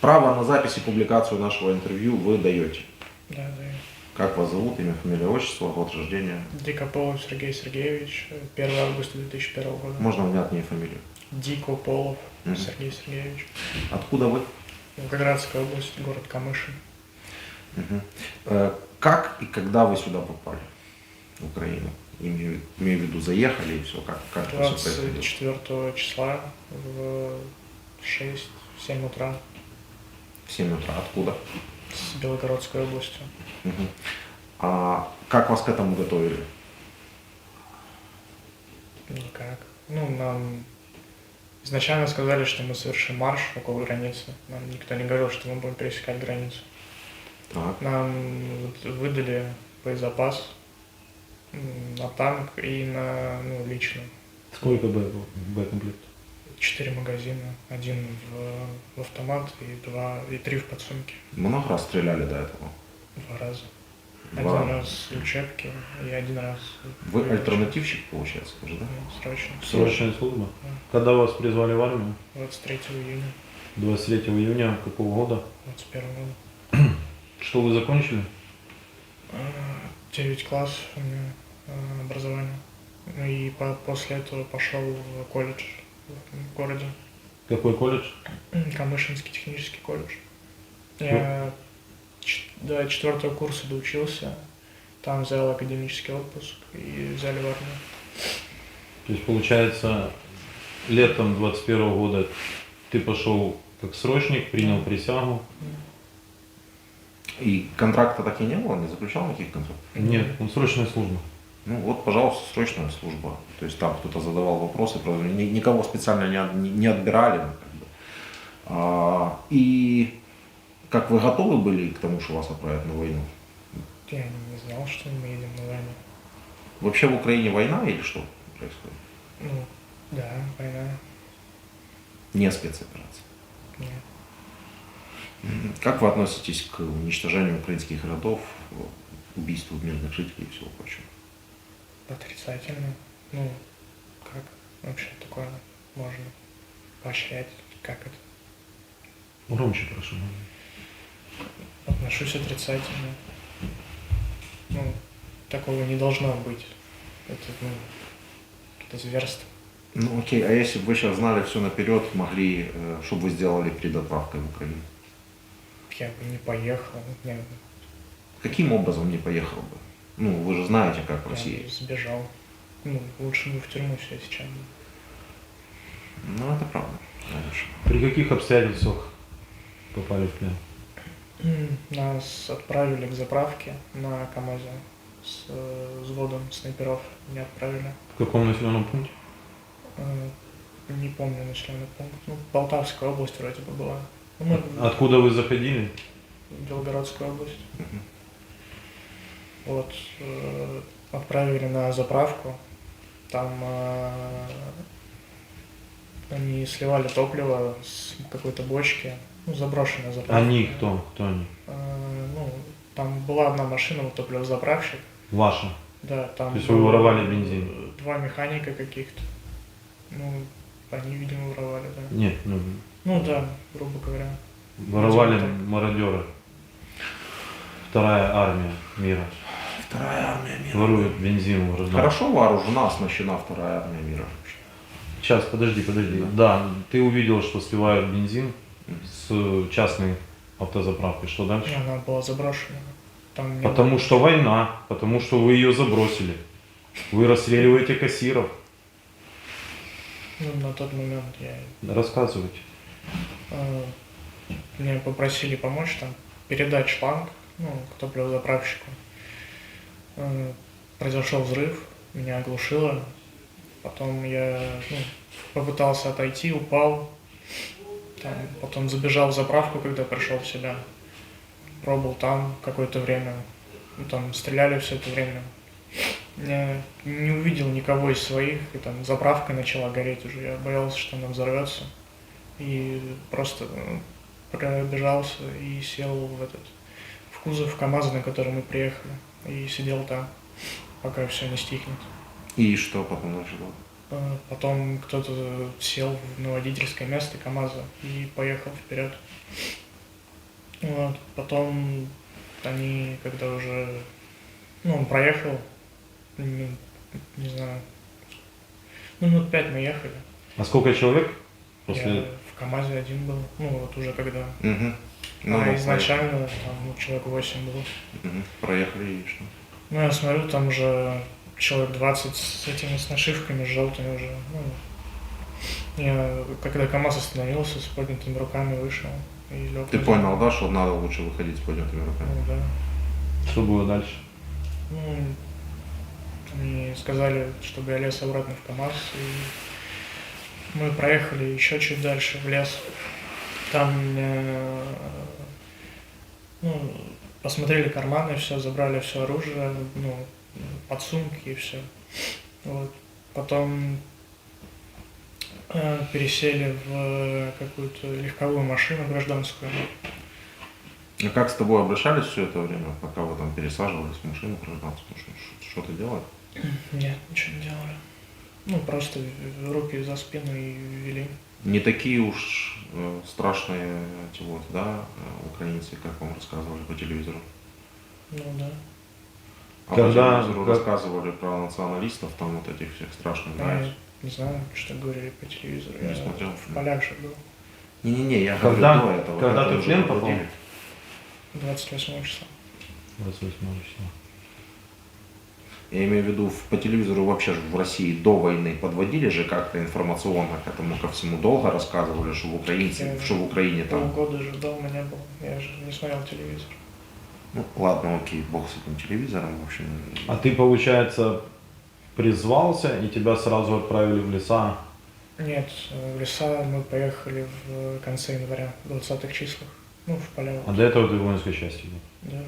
Право на запись и публикацию нашего интервью вы даете. Да, да. Как вас зовут, имя, фамилия, отчество, год рождения? Дикополов Сергей Сергеевич, 1 августа 2001 года. Можно внятнее фамилию? Дикополов Сергей Сергеевич. Откуда вы? Волгоградская область, город Камышин. Как и когда вы сюда попали, в Украину? Имею в виду, заехали и все, как это все происходило? 24 числа в 6-7 утра В 7 утра. Откуда? с Белгородской области. А как вас к этому готовили? Никак. Ну, нам изначально сказали, что мы совершим марш около границы. Нам никто не говорил, что мы будем пересекать границу. Так. Нам выдали боезапас на танк и на лично. Сколько боекомплектов? 4 магазина, 1 в автомат и 3 в подсумке. Много раз стреляли до этого? 2 раза. Два. 1 раз в учебке и 1 раз Вы альтернативщик, получается, уже, да? срочно. Срочная служба. Когда вас призвали в армию? 23 июня 23 июня какого года? 21 года. Что вы закончили? 9 классов у меня образование. Ну и после этого пошел в колледж в городе. Какой колледж? Камышинский технический колледж. Я до 4 курса доучился, там взял академический отпуск и взяли в армию. То есть, получается, летом 21 года ты пошел как срочник, принял присягу. И контракта так и не было? Не заключал никаких контрактов? Нет, срочная служба. Ну вот, пожалуйста, срочная служба. То есть там кто-то задавал вопросы, правда, никого специально не отбирали. И как вы готовы были к тому, что вас отправят на войну? Я не знал, что мы едем на войну. Вообще в Украине война или что происходит? Ну, да, война. Не спецоперация. Нет. Как вы относитесь к уничтожению украинских городов, убийству мирных жителей и всего прочего? Отрицательно. Ну, как вообще такое можно поощрять? Как это? Громче прошу. Отношусь отрицательно. Ну, такого не должно быть. Это зверство. Ну окей, а если бы вы сейчас знали все наперед, могли, что бы вы сделали перед отправкой в Украину? Я бы не поехал. Каким образом не поехал бы? Ну, вы же знаете, как в Я России. бы сбежал. Ну, лучше бы в тюрьму все сейчас. Ну, это правда, конечно. При каких обстоятельствах попали в плен? Нас отправили к заправке на КамАЗе с взводом снайперов. Меня отправили. В каком населенном пункте? Не помню населенный пункт. Ну, Полтавская область вроде бы была. Ну, Откуда вы заходили? Белгородская область. Вот. Отправили на заправку. Там они сливали топливо с какой-то бочки. Ну, заброшенная заправка. Они кто? Кто они? Ну, там была одна машина, вот топливозаправщик. Ваша. Да, там. То есть вы воровали бензин? 2 механика каких-то. Ну, они, видимо, воровали, да. Нет, Ну да, грубо говоря. воровали Видимо, так. мародеры. Вторая армия мира. Вторая армия мира. Воруют бензин в города. Хорошо вооружена, оснащена вторая армия мира. Сейчас, подожди. Да, ты увидел, что сливают бензин с частной автозаправки. Что дальше? Она была заброшена. Там не Потому было- что война, потому что вы ее забросили. Вы расстреливаете кассиров. Ну, на тот момент я... Рассказывайте. Меня попросили помочь там передать шланг, ну, к топливозаправщику. Произошел взрыв, меня оглушило. Потом я попытался отойти, упал. Там, потом забежал в заправку, когда пришел в себя. Пробыл там какое-то время. Ну, там стреляли все это время. Я не увидел никого из своих, и там заправка начала гореть уже. Я боялся, что она взорвется. И просто пробежался и сел в кузов КамАЗа, на который мы приехали. И сидел там, пока все не стихнет. И что потом начало? Потом кто-то сел на водительское место КамАЗа и поехал вперед. Вот. Потом они, когда уже, ну, он проехал, ну, не знаю, ну, минут 5 мы ехали. А сколько человек после... Я в КамАЗе один был, ну, вот уже когда. Угу. А изначально там ну, человек 8 было. Угу. Проехали и что? Ну, я смотрю, там уже человек 20 с этими с нашивками, с желтыми уже. Ну, я, когда КамАЗ остановился, с поднятыми руками вышел и лег. Ты понял, да, что надо лучше выходить с поднятыми руками? Ну, да. Что было дальше? Ну, они сказали, чтобы я лез обратно в КамАЗ, и мы проехали еще чуть дальше в лес. Там ну, посмотрели карманы, все, забрали все оружие, ну, подсумки и все. Вот. Потом пересели в какую-то легковую машину гражданскую. А как с тобой обращались все это время, пока вы там пересаживались в машину гражданскую? Что-то делали? Нет, ничего не делали. Ну, просто руки за спину и вели. Не такие уж страшные эти вот, да, украинцы, как вам рассказывали по телевизору. Ну да. А Когда- по телевизору рассказывали про националистов, там вот этих всех страшных, Я да? не знаю, что говорили по телевизору. Не Я смотрел. в полях же был. Не-не-не, я Когда- говорю до этого. когда это ты в уже плен подводили. попал? 28 числа. 28 числа. Я имею в виду, по телевизору вообще же в России до войны подводили же как-то информационно к этому ко всему, долго рассказывали, что в Украине там... Полгода же дома не был. Я же не смотрел телевизор. Ну ладно, окей, бог с этим телевизором, в общем. А ты, получается, призвался и тебя сразу отправили в леса? Нет, в леса мы поехали в конце января, в 20-х числах. Ну, в поля. А до этого ты в воинской части был? Да.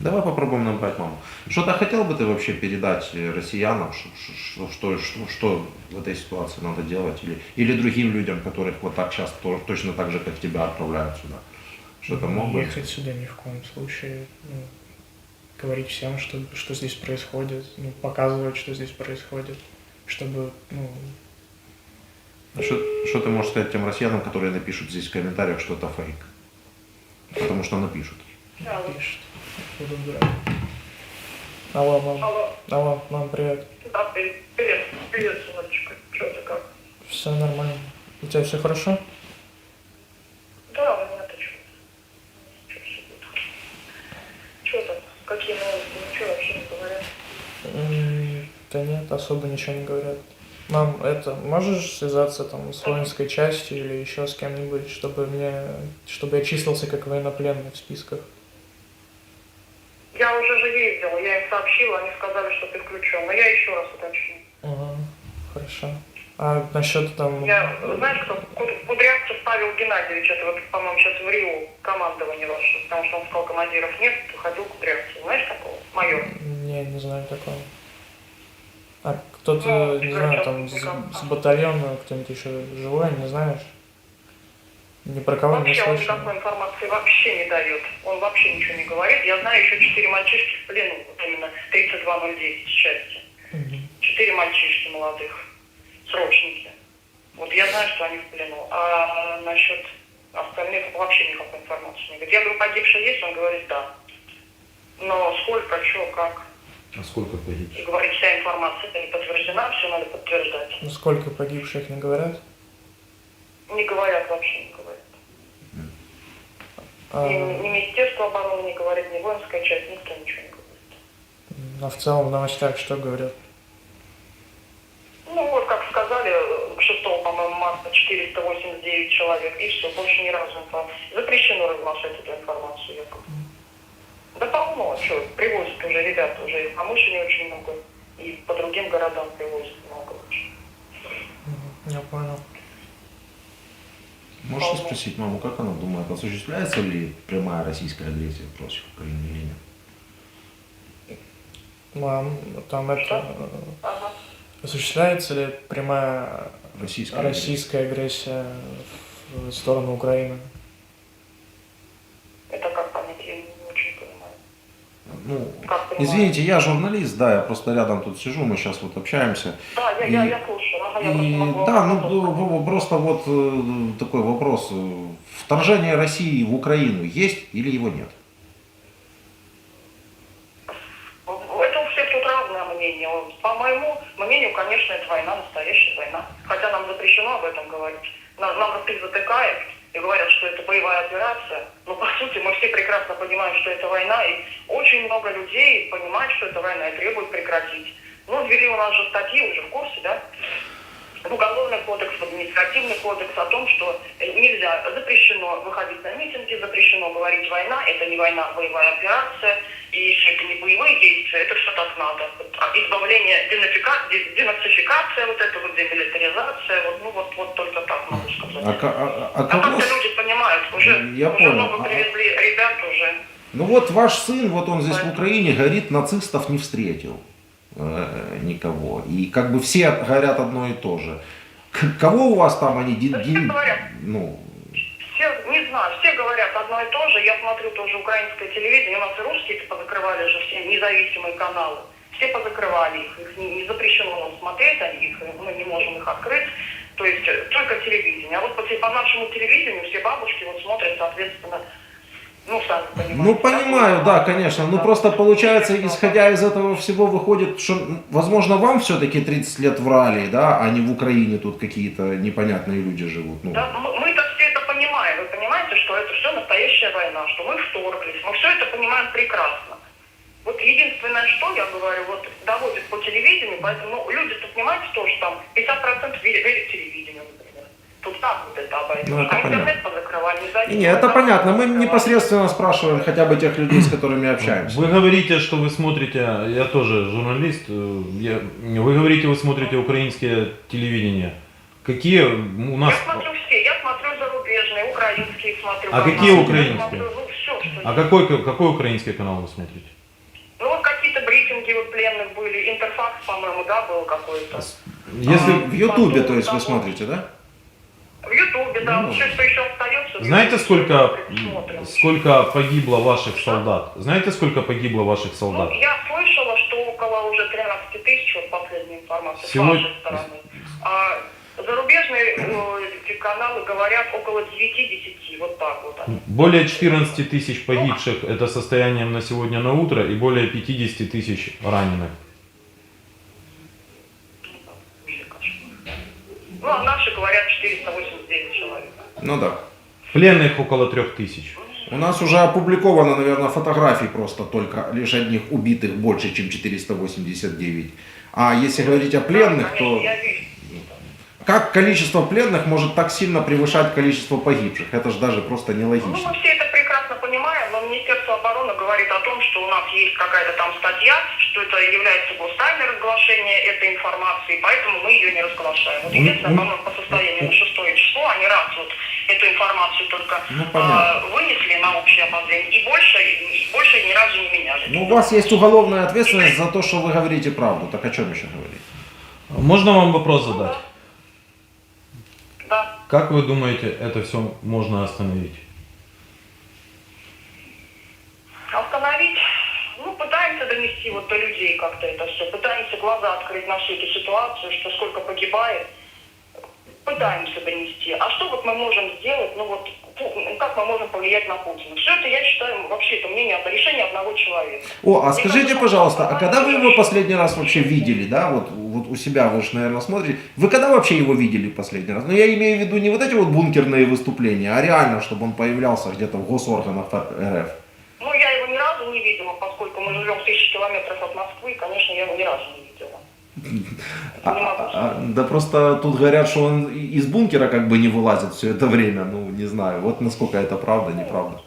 Давай попробуем набрать маму. Что-то хотел бы ты вообще передать россиянам, что в этой ситуации надо делать? Или другим людям, которых вот так сейчас точно так же, как тебя, отправляют сюда? Что-то мог бы? Ехать сюда ни в коем случае. Ну, говорить всем, что здесь происходит. Ну, показывать, что здесь происходит. Чтобы, ну, А что ты можешь сказать тем россиянам, которые напишут здесь в комментариях, что это фейк? Потому что напишут. пишет. Буду брать. Алло, мам. Алло, Алло, мам, привет. да, привет, сыночка, что ты как? Все нормально. У тебя все хорошо? Да, у меня-то что там, какие новости, ничего вообще не говорят. Да нет, особо ничего не говорят. Мам, можешь связаться там с воинской частью или еще с кем-нибудь, чтобы я числился как военнопленный в списках? Я уже же ездила, я им сообщила, они сказали, что ты включен, но я еще раз уточню. Ага, хорошо. А насчет там... Я, знаешь, кто? Кудрявцев Павел Геннадьевич, это вот, по-моему, сейчас в Рио командование ваше, потому что он сказал, командиров нет, ходил Кудрявцев. Знаешь такого? Майор. Не знаю такого. А кто-то, Ну, не знаю, сейчас там никак. с батальона, кто-нибудь еще живой, не знаешь? Ни про кого не Вообще он слышал. никакой информации вообще не дает. Он вообще ничего не говорит. Я знаю еще 4 мальчишки в плену, вот именно 32010 части. Мгм. 4 мальчишки молодых, срочники. Вот я знаю, что они в плену. А насчет остальных вообще никакой информации не говорит. Я говорю, погибший есть? Он говорит, да. Но сколько, что, как? А сколько погибших? И говорит, вся информация не подтверждена, все надо подтверждать. Ну, сколько погибших не говорят? Не говорят, вообще не говорят. А, Ни Министерство обороны не говорит, ни воинская часть, никто ничего не говорит. а в целом в новостях что говорят? Ну, вот как сказали, 6, по-моему, марта 489 человек, и все, больше ни разу запрещено разглашать эту информацию якобы. Да полно, что, привозят уже ребята, уже и в Камышине очень много, и по другим городам привозят много очень. Я понял. Можете спросить маму, как она думает, осуществляется ли прямая российская агрессия против Украины или нет? Мам, там это... Ага. Осуществляется ли прямая российская агрессия в сторону Украины? Это как понять, я не очень понимаю. Ну, Как понимаете? извините, я журналист, да, я просто рядом тут сижу, мы сейчас вот общаемся. Да, я слушаю. Ага, я просто И могу да, вопрос ну просто вот такой вопрос. Вторжение России в Украину есть или его нет? Это у всех тут разное мнение. По моему мнению, конечно, это война, настоящая война. Хотя нам запрещено об этом говорить. Нам рты затыкают и говорят, что это боевая операция. Но по сути мы все прекрасно понимаем, что это война. И очень много людей понимают, что это война и требуют прекратить. Ну, ввели у нас же статьи, вы же в курсе, да? В Уголовный кодекс, в административный кодекс о том, что нельзя, запрещено выходить на митинги, запрещено говорить война, это не война, а боевая операция, и если это не боевые действия, это все так надо. Избавление, денацификация, вот это вот демилитаризация, вот только так могу сказать. А А кого... как-то люди понимают, Я уже понял. много привезли ребят уже. Ну вот ваш сын, вот он здесь в Украине, говорит, нацистов не встретил никого. И как бы все говорят одно и то же. Кого у вас там они... Да все говорят. Ну, Все, не знаю, все говорят одно и то же. Я смотрю тоже украинское телевидение. У нас и русские позакрывали же все независимые каналы. Все позакрывали их не запрещено нам смотреть, мы не можем их открыть. То есть только телевидение. А вот по нашему телевидению все бабушки вот смотрят, соответственно, ну, сами понимаете. ну понимаю, да, конечно. Ну просто получается, исходя из этого всего, выходит, что, возможно, вам все-таки 30 лет врали, да, а не в Украине тут какие-то непонятные люди живут. Ну. Да, мы-то все это понимаем. Вы понимаете, что это все настоящая война, что мы вторглись. Мы все это понимаем прекрасно. Вот единственное, что я говорю, вот доводит по телевидению, поэтому люди-то, понимаете, тоже там 50% верят телевидению, например. Тут так вот это обойдешь. Ну, это а интернет понятно. позакрывали, независимо. Не, это понятно. Мы непосредственно спрашиваем хотя бы тех людей, с которыми общаемся. Вы говорите, что вы смотрите, я тоже журналист, вы говорите, вы смотрите украинское телевидение. Какие у нас... Я смотрю все, я смотрю зарубежные, украинские смотрю. А каналы. какие Я украинские? смотрю, ну, все, что А есть. какой украинский канал вы смотрите? Ну вот какие-то брифинги вот пленных были, Интерфакс, по-моему, да, был какой-то. Если... В Ютубе, то есть вы Потом- смотрите, да? В Ютубе, да, Ну, все, что еще остается. в Знаете, Ютубе, смотрим. сколько погибло ваших солдат? Знаете, сколько погибло ваших солдат? Ну, я слышала, что около уже 13 тысяч, вот последняя информация, Сегодня- с вашей стороны. А зарубежные каналы говорят около 9-10, вот так вот. они. Более 14 тысяч погибших это состоянием на сегодня на утро и более 50 тысяч раненых. Вообще кошмар. Ну, а наши говорят 489 человек. Ну да. Пленных около 3000. У нас уже опубликовано, наверное, фотографий просто только лишь одних убитых больше, чем 489. А если говорить о пленных, Да, то конечно, я вижу. как количество пленных может так сильно превышать количество погибших? Это же даже просто Ну, нелогично. мы все это прекрасно понимаем, но Министерство обороны говорит о том, что у нас есть какая-то там статья, что это является гостайной разглашение этой информации, поэтому мы ее не разглашаем. Вот единственное, по-моему, по состоянию на 6 число они раз вот эту информацию только Ну, понятно. вынесли на общее обозрение и больше ни разу не меняли. Ну, у вас есть уголовная ответственность за то, что вы говорите правду. Так о чем еще говорить? Можно вам вопрос задать? Да. Как вы думаете, это все можно остановить? Остановить, ну, пытаемся донести вот до людей как-то это все, пытаемся глаза открыть на всю эту ситуацию, что сколько погибает, пытаемся донести. А что вот мы можем сделать, ну вот, как мы можем повлиять на Путина? Все это, я считаю, вообще это мнение, это решение одного человека. О, а Мне скажите, кажется, пожалуйста, а что когда вы его вообще- последний раз вообще видели, да, вот у себя вы же, наверное, смотрите, вы когда вообще его видели последний раз? Ну, я имею в виду не вот эти вот бункерные выступления, а реально, чтобы он появлялся где-то в госорганах РФ. Ну, я его ни разу не видела, поскольку мы живем в 1000 километров от Москвы, и, конечно, я его ни разу не видела. Не могу. Да просто тут говорят, что он из бункера как бы не вылазит все это время, ну, не знаю, вот насколько это правда, неправда.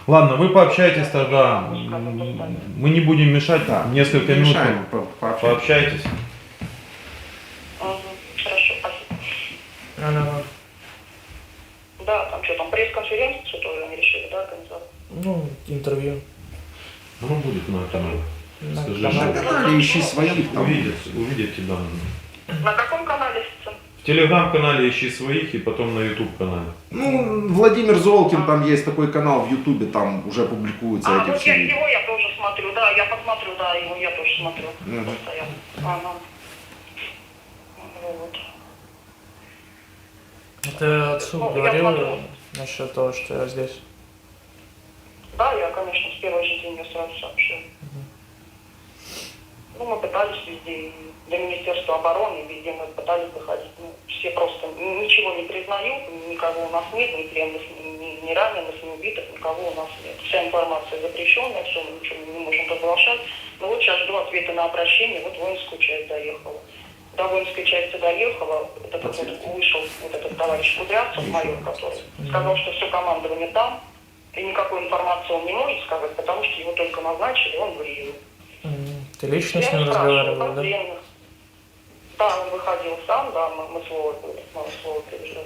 Ладно, вы пообщайтесь тогда. Мы не будем мешать. Да, Несколько не минут мешаем, пообщаемся. пообщайтесь. Хорошо, спасибо. Да, там что, там пресс-конференцию тоже они решили, да, организовать? Ну, интервью. Оно будет на канале. На Скажи, канале. что Канале ищи своих там. увидите, да. На каком канале? В телеграм-канале ищи своих и потом на YouTube канале. Ну, Владимир Золкин, там есть такой канал в Ютубе, там уже публикуются эти Ну, все видео. его я тоже посмотрю, да, я посмотрю, да, его я тоже смотрю Мгм. постоянно. Ага. Вот. Ты отцу Ну, я говорил смотрю. насчет того, что я здесь? Да, я, конечно, с первого же дня сразу сообщил. Ну, мы пытались везде, и до Министерства обороны, везде мы пытались доходить. Ну, все просто ничего не признают, никого у нас нет, ни пленных, ни раненых, ни убитых, никого у нас нет. Вся информация запрещенная, все, мы ничего не можем разглашать. Но вот сейчас жду ответа на обращение, вот воинскую часть доехала. До воинской части доехала, вот этот вот вышел вот этот товарищ Кудрявцев, майор, который сказал, что все командование там, и никакой информации он не может сказать, потому что его только назначили, он в Рио. Ты лично Я с ним не спрашивала, разговаривал, как да? пленных. Да, он выходил сам, да, мы слово были, мы слово пережили.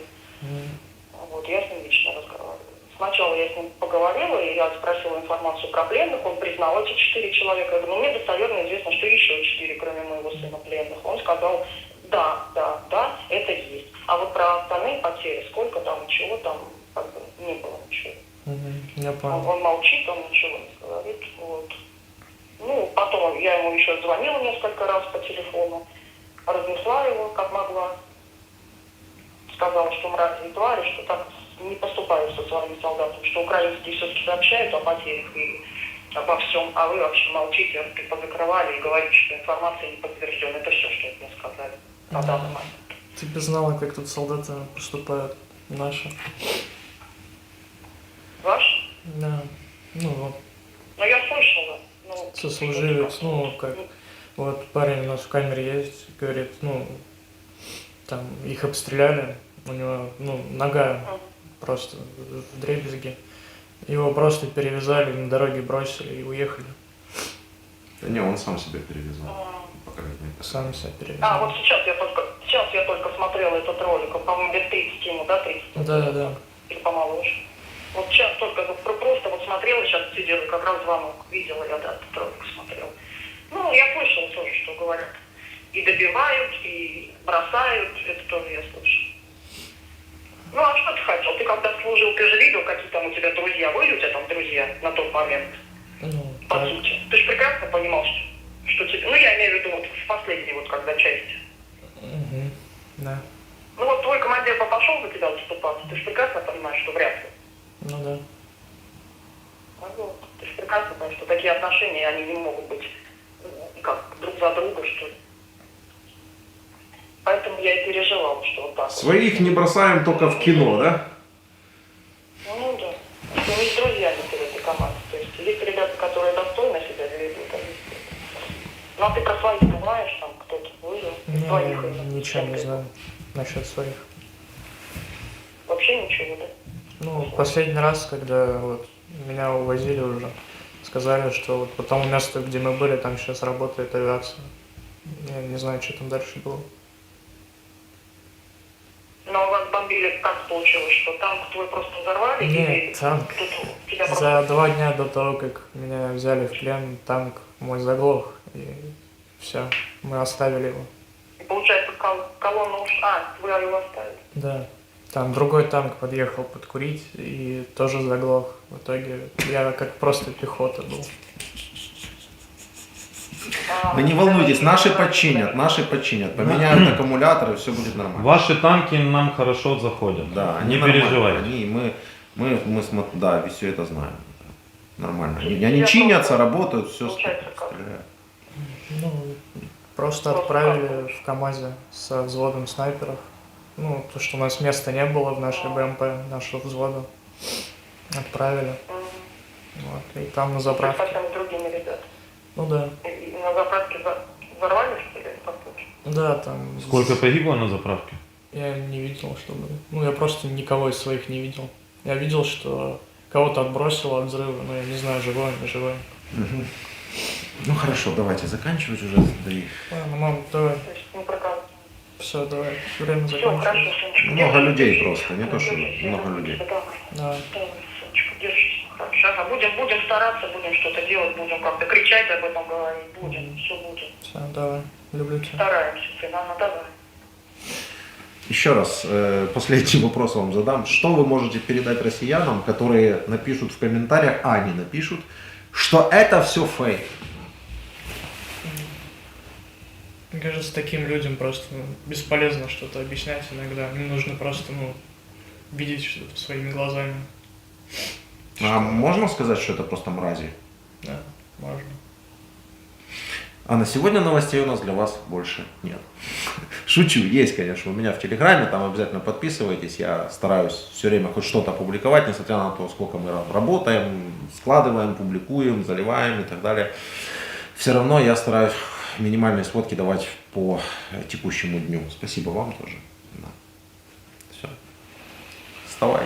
Вот, я с ним лично разговаривала. Сначала я с ним поговорила, и я спросила информацию про пленных, он признал эти 4 человека. Я говорю, ну мне достоверно известно, что еще 4, кроме моего сына, пленных. Он сказал, да, это есть. А вот про остальные потери, сколько там, чего там, как бы, не было ничего. Я понял. Он молчит, он ничего не говорит. Вот. Ну, потом я ему еще звонила несколько раз по телефону, разнесла его, как могла. Сказала, что мрази и твари, что так не поступают со своими солдатами, что украинские все-таки сообщают о потерях и обо всем, а вы вообще молчите, рты позакрывали и говорите, что информация не подтверждена. Это все, что мне сказали на данный момент. Ты бы знала, как тут солдаты поступают наши. Ваш? Да. Ну вот, Но я слышала. Ну, сослуживец, ну как. Вот парень у нас в камере есть, говорит, ну, там их обстреляли, у него, ну, нога просто в дребезги. Его просто перевязали, на дороге бросили и уехали. Да не, он сам себя перевязал, по крайней мере. Сам себя перевязали. А, вот сейчас я только смотрела этот ролик, по-моему, лет 30 ему, да, 30? Да. Или помоложе. Вот сейчас только просто вот смотрела, сейчас сидела, как раз звонок видела, я, да, этот ролик смотрела. Ну, я слышала тоже, что говорят. И добивают, и бросают, это тоже я слышала. Ну, а что ты хотел? Ты когда служил, ты же видел, какие там у тебя друзья были, у тебя там друзья на тот момент, Ну, по так. сути. Ты же прекрасно понимал, что тебе... Ну, я имею в виду вот в последней вот когда части. Да. Ну, вот твой командир пошел за тебя выступаться, ты же прекрасно понимаешь, что вряд ли. Ну да. Ну, вот. Ты же прекрасно понимаешь, что такие отношения, они не могут быть как друг за друга, что ли. Поэтому я и переживала, что вот так. Своих не бросаем только в кино, да? Ну да. Что мы с друзьями в этой команде. То есть есть ребята, которые достойно себя ведут, а есть... Ну а ты про своих не знаешь, там кто-то выжил? Не, Своих я именно. ничего не знаю насчет своих. Вообще ничего, да? Ну, последний раз, когда вот меня увозили уже, сказали, что вот по тому месту, где мы были, там сейчас работает авиация. Я не знаю, что там дальше было. Но вас бомбили, как получилось, что танк твой просто взорвали? Нет, или танк. кто-то тебя просто... За 2 дня до того, как меня взяли в плен, танк мой заглох, и все, мы оставили его. И получается, колонна ушла, а, вы его оставили. Да. Там другой танк подъехал подкурить и тоже заглох. В итоге я как просто пехота был. А, Вы не волнуйтесь, наши подчинят, поменяют аккумуляторы, все будет нормально. Ваши танки нам хорошо заходят. Да, не нормально. переживайте. Да, все это знаем. Нормально. Они чинятся, работают, все Получается, как? стреляют. Ну, просто отправили в КамАЗе со взводом снайперов. Ну, то, что у нас места не было в нашей БМП, нашего взвода. Отправили. Вот. И там на заправке. Совсем с другими ребятами. Ну да. И на заправке взорвали, что ли, по сути? Да, там... Сколько погибло на заправке? Я не видел, чтобы... Ну, я просто никого из своих не видел. Я видел, что кого-то отбросило от взрыва, но я не знаю, живой, не живой. Ну хорошо, давайте заканчивать уже. Да и Ладно, мам, давай. То есть не прокатывает. Все, давай. Время Все, закончилось. хорошо, Сонечка. много Держись. людей просто, не то что Держись, много да. людей. Давай, Давай. давай, Сонечка, держись. Хорошо. Ага, будем стараться, будем что-то делать, будем как-то кричать об этом говорить, будем, все будем. Все, давай. Люблю тебя. Стараемся, сын, Анна, давай. Еще раз, последний вопрос вам задам. Что вы можете передать россиянам, которые напишут в комментариях, не напишут, что это все фейк. Мне кажется, таким людям просто бесполезно что-то объяснять иногда. Им нужно просто, видеть что-то своими глазами. А можно сказать, что это просто мрази? Да, можно. А на сегодня новостей у нас для вас больше нет. Шучу, есть, конечно, у меня в Телеграме, там обязательно подписывайтесь, я стараюсь все время хоть что-то публиковать, несмотря на то, сколько мы работаем, складываем, публикуем, заливаем и так далее. Все равно я стараюсь минимальные сводки давать по текущему дню. Спасибо вам тоже. Да. Все. Вставай.